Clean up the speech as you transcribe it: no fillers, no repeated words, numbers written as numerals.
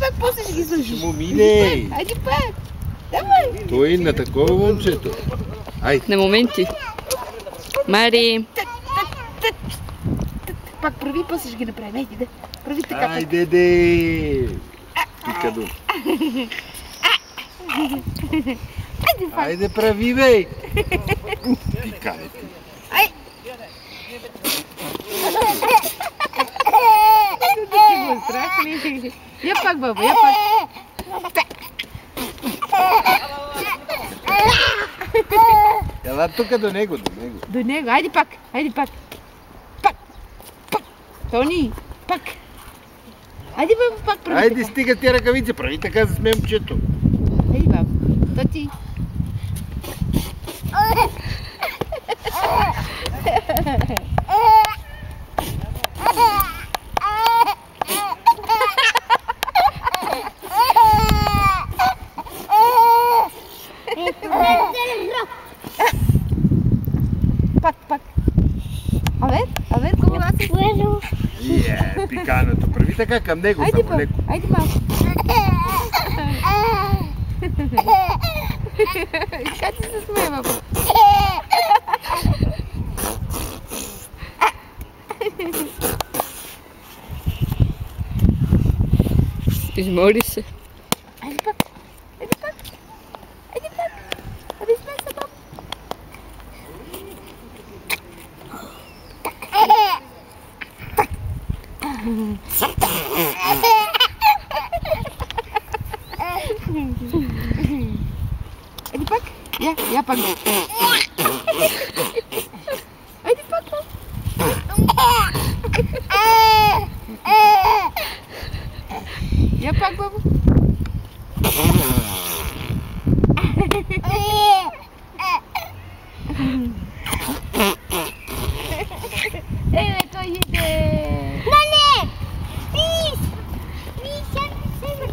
пак, после ще ги слушаш. Ще му мине. Айде пак. Давай. Той е на такова момчето. Айде. На моменти. Мари. Пак прави, после ще ги направим. Айде, да. Прави така пак. Айде, де. Пикадо. Айде пак. Айде, прави, бе. Пикае ти. Ай. Страх ли? Я пак, баба, я пак. Ела тук до него, до него. До него, айде пак, айде пак. Пак, пак. Тони, пак. Айде, баба, пак прави Айде, така. стига тия ръкавици, прави така с момчето. Айде, баба, то ти. Пак. А ver, ¿cómo lo haces? Bueno. Пиканото. Прави така към него, Айде, само баба, леко. айде малко. Как ти се смее, баба? Измори се. Айде пак. Айде пак. Айде пак. Айде смей се, баба. Айде пак. Я пак. Айде пак, баба. Я пак, баба.